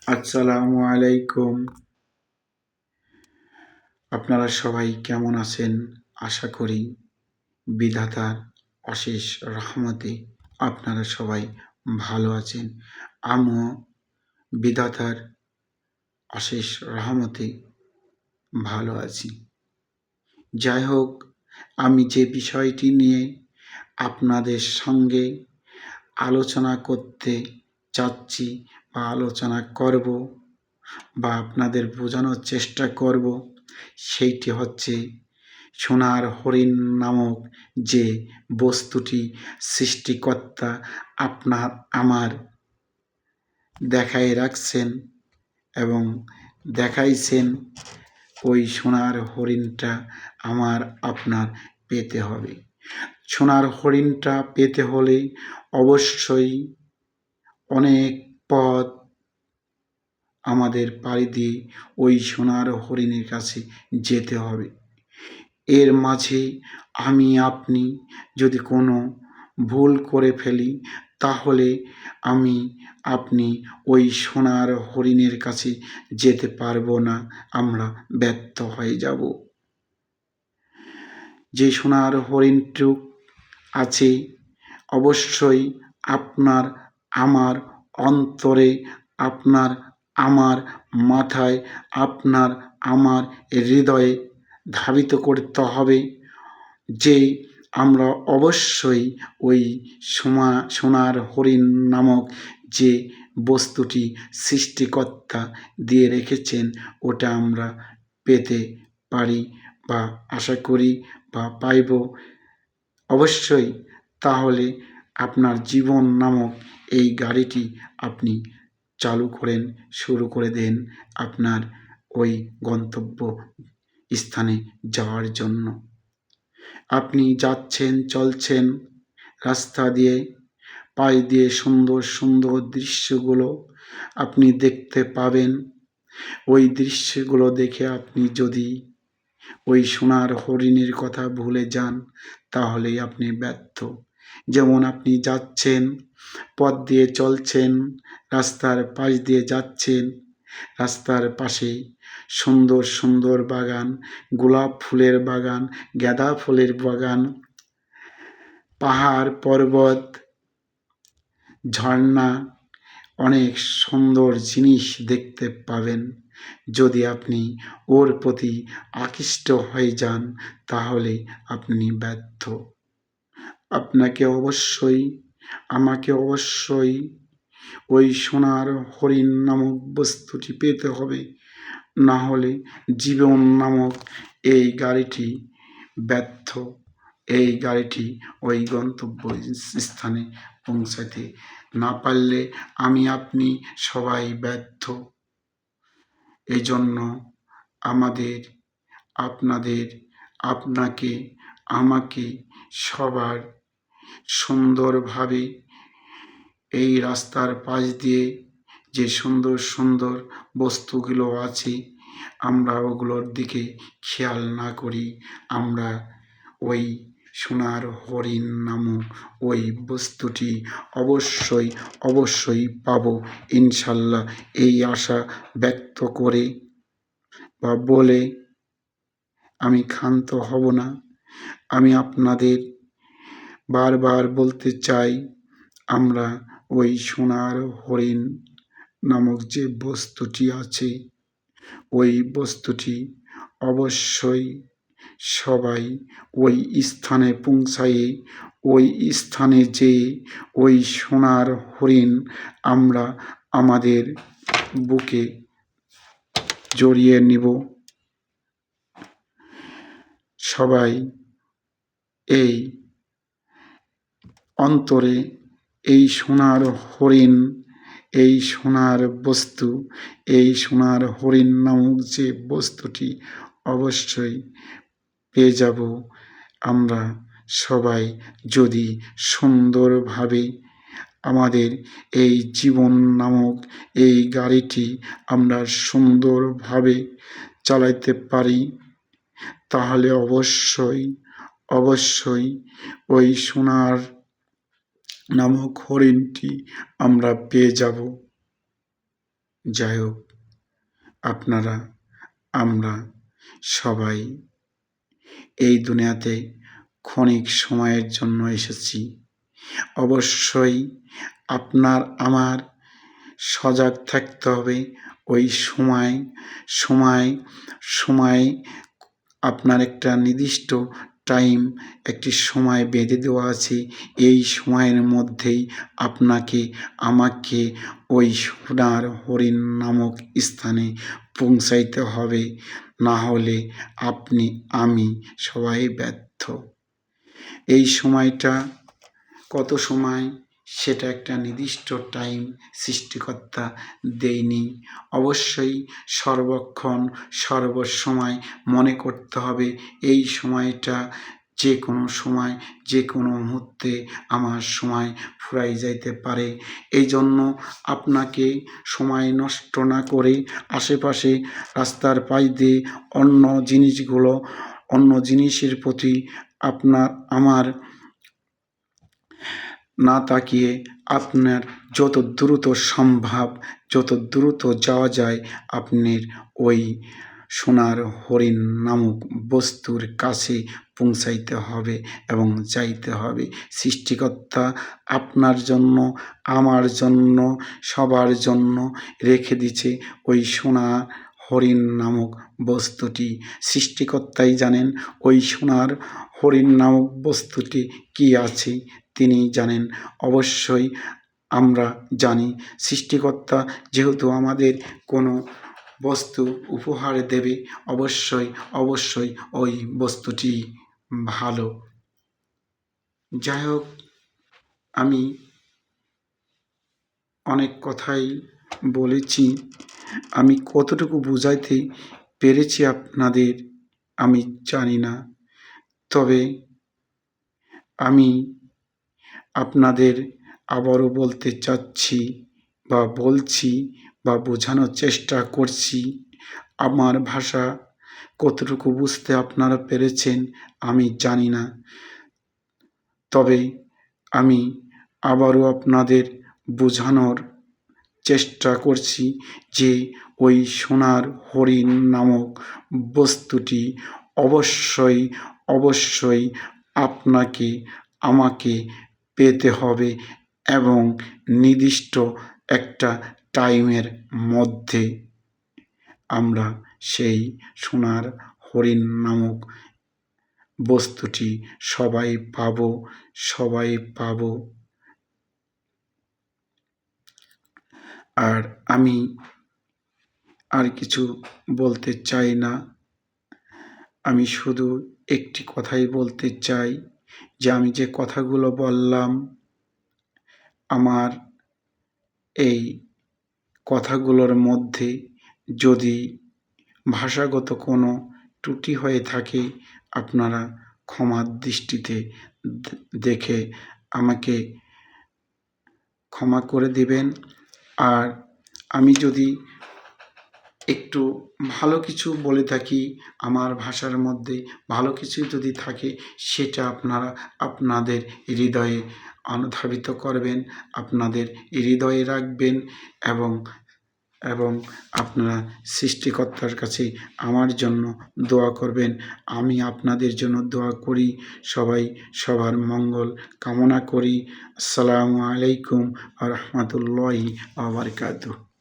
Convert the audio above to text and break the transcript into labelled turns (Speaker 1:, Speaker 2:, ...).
Speaker 1: আসসালামু আলাইকুম। আপনারা সবাই কেমন আছেন? আশা করি বিধাতার অশেষ রহমতে আপনারা সবাই ভালো আছেন। আমিও বিধাতার অশেষ রহমতে ভালো আছি। যাই হোক, আমি যে বিষয়টি নিয়ে আপনাদের সঙ্গে আলোচনা করতে চাচ্ছি বা আলোচনা করব বা আপনাদের বোঝানোর চেষ্টা করব, সেইটি হচ্ছে সোনার হরিণ নামক যে বস্তুটি সৃষ্টিকর্তা আপনার আমার দেখায় রাখছেন এবং দেখাইছেন। ওই সোনার হরিণটা আমার আপনার পেতে হবে। সোনার হরিণটা পেতে হলে অবশ্যই অনেক পথ আমাদের পাড়ি দিয়ে ওই সোনার হরিণের কাছে যেতে হবে। এর মাঝে আমি আপনি যদি কোনো ভুল করে ফেলি, তাহলে আমি আপনি ওই সোনার হরিণের কাছে যেতে পারবো না, আমরা ব্যর্থ হয়ে যাব। যে সোনার হরিণটুক আছে, অবশ্যই আপনার আমার অন্তরে, আপনার আমার মাথায়, আপনার আমার হৃদয়ে ধাবিত করতে হবে যে আমরা অবশ্যই ওই সোনার হরিণ নামক যে বস্তুটি সৃষ্টিকর্তা দিয়ে রেখেছেন, ওটা আমরা পেতে পারি বা আশা করি বা পাইব অবশ্যই। তাহলে আপনার জীবন নামক এই গাড়িটি আপনি চালু করেন, শুরু করে দেন আপনার ওই গন্তব্য স্থানে যাওয়ার জন্য। আপনি যাচ্ছেন, চলছেন রাস্তা দিয়ে, পাশ দিয়ে সুন্দর সুন্দর দৃশ্যগুলো আপনি দেখতে পাবেন। ওই দৃশ্যগুলো দেখে আপনি যদি ওই সোনার হরিণের কথা ভুলে যান, তাহলেই আপনি ব্যর্থ। যেমন আপনি যাচ্ছেন, পথ দিয়ে চলছেন, রাস্তার পাশ দিয়ে যাচ্ছেন, রাস্তার পাশে সুন্দর সুন্দর বাগান, গোলাপ ফুলের বাগান, গাঁদা ফুলের বাগান, পাহাড় পর্বত, ঝর্ণা, অনেক সুন্দর জিনিস দেখতে পাবেন। যদি আপনি ওর প্রতি আকৃষ্ট হয়ে যান, তাহলে আপনি ব্যর্থ। আপনাকে অবশ্যই, আমাকে অবশ্যই ওই সোনার হরিণ নামক বস্তুটি পেতে হবে, না হলে জীবন নামক এই গাড়িটি ব্যর্থ। এই গাড়িটি ওই গন্তব্য স্থানে পৌঁছাতে না পারলে আমি আপনি সবাই ব্যর্থ। এই জন্য আমাদের, আপনাদের, আপনাকে, আমাকে সবার সুন্দরভাবে এই রাস্তার পাশ দিয়ে যে সুন্দর সুন্দর বস্তুগুলো আছে, আমরা ওগুলোর দিকে খেয়াল না করি, আমরা ওই সোনার হরিণ নামক ওই বস্তুটি অবশ্যই অবশ্যই পাব ইনশাল্লাহ। এই আশা ব্যক্ত করে বা বলে আমি ক্ষান্ত হব না। আমি আপনাদের বারবার বলতে চাই, আমরা ওই সোনার হরিণ নামক যে বস্তুটি আছে, ওই বস্তুটি অবশ্যই সবাই ওই স্থানে পৌঁছায়ে, ওই স্থানে যেয়ে ওই সোনার হরিণ আমরা আমাদের বুকে জড়িয়ে নিব। সবাই এই অন্তরে এই সোনার হরিণ, এই সোনার বস্তু, এই সোনার হরিণ নামক যে বস্তুটি অবশ্যই পেয়ে যাব আমরা সবাই, যদি সুন্দরভাবে আমাদের এই জীবন নামক এই গাড়িটি আমরা সুন্দরভাবে চালাইতে পারি। তাহলে অবশ্যই অবশ্যই ওই সোনার নামক হরিণটি আমরা পেয়ে যাব। যাই হোক, আপনারা আমরা সবাই এই দুনিয়াতে ক্ষণিক সময়ের জন্য এসেছি। অবশ্যই আপনার আমার সজাগ থাকতে হবে। ওই সময় সময় সময় আপনার একটা নির্দিষ্ট টাইম, একটি সময় বেঁধে দেওয়া আছে। এই সময়ের মধ্যেই আপনাকে আমাকে ওই সোনার হরিণ নামক স্থানে পৌঁছাইতে হবে, না হলে আপনি আমি সবাই ব্যর্থ। এই সময়টা কত সময়, সেটা একটা নির্দিষ্ট টাইম সৃষ্টিকর্তা দেয়নি। অবশ্যই সর্বক্ষণ সর্বসময় মনে করতে হবে এই সময়টা যে কোনো সময় যে কোনো মুহূর্তে আমার সময় ফুরাই যাইতে পারে। এই জন্য আপনাকে সময় নষ্ট না করে আশেপাশে রাস্তার পাশ দিয়ে অন্য জিনিসের প্রতি আপনার আমার না তাকিয়ে আপনার যত দ্রুত সম্ভব, যত দ্রুত যাওয়া যায় আপনার ওই সোনার হরিণ নামক বস্তুর কাছে পৌঁছাইতে হবে এবং যাইতে হবে। সৃষ্টিকর্তা আপনার জন্য, আমার জন্য, সবার জন্য রেখে দিছে ওই সোনার হরিণ নামক বস্তুটি। সৃষ্টিকর্তাই জানেন ওই সোনার হরিণ নামক বস্তুটি কী আছে, তিনি জানেন। অবশ্যই আমরা জানি সৃষ্টিকর্তা যেহেতু আমাদের কোনো বস্তু উপহার দেবে, অবশ্যই অবশ্যই ওই বস্তুটি ভালো। যাই হোক, আমি অনেক কথাই বলেছি। আমি কতটুকু বুঝাইতে পেরেছি আপনাদের আমি জানি না, তবে আমি আপনাদের আবারও বলতে চাচ্ছি বা বলছি বা বোঝানোর চেষ্টা করছি। আমার ভাষা কতটুকু বুঝতে আপনারা পেরেছেন আমি জানি না, তবে আমি আবারও আপনাদের বোঝানোর চেষ্টা করছি যে ওই সোনার হরিণ নামক বস্তুটি অবশ্যই অবশ্যই আপনাকে আমাকে পেতে হবে এবং নির্দিষ্ট একটা টাইমের মধ্যে আমরা সেই সোনার হরিণ নামক বস্তুটি সবাই পাবো, সবাই পাবো। আর আমি আর কিছু বলতে চাই না। আমি শুধু একটি কথাই বলতে চাই যে আমি যে কথাগুলো বললাম, আমার এই কথাগুলোর মধ্যে যদি ভাষাগত কোনো ত্রুটি হয়ে থাকে আপনারা ক্ষমার দৃষ্টিতে দেখে আমাকে ক্ষমা করে দেবেন। আর আমি যদি একটু ভালো কিছু বলে থাকি, আমার ভাষার মধ্যে ভালো কিছু যদি থাকে, সেটা আপনারা আপনাদের হৃদয়ে অনুধাবিত করবেন, আপনাদের হৃদয়ে রাখবেন এবং এবং আপনারা সৃষ্টিকর্তার কাছে আমার জন্য দোয়া করবেন। আমি আপনাদের জন্য দোয়া করি, সবাই সবার মঙ্গল কামনা করি। আসসালামু আলাইকুম ওয়া রাহমাতুল্লাহি ওয়া বারাকাতুহু।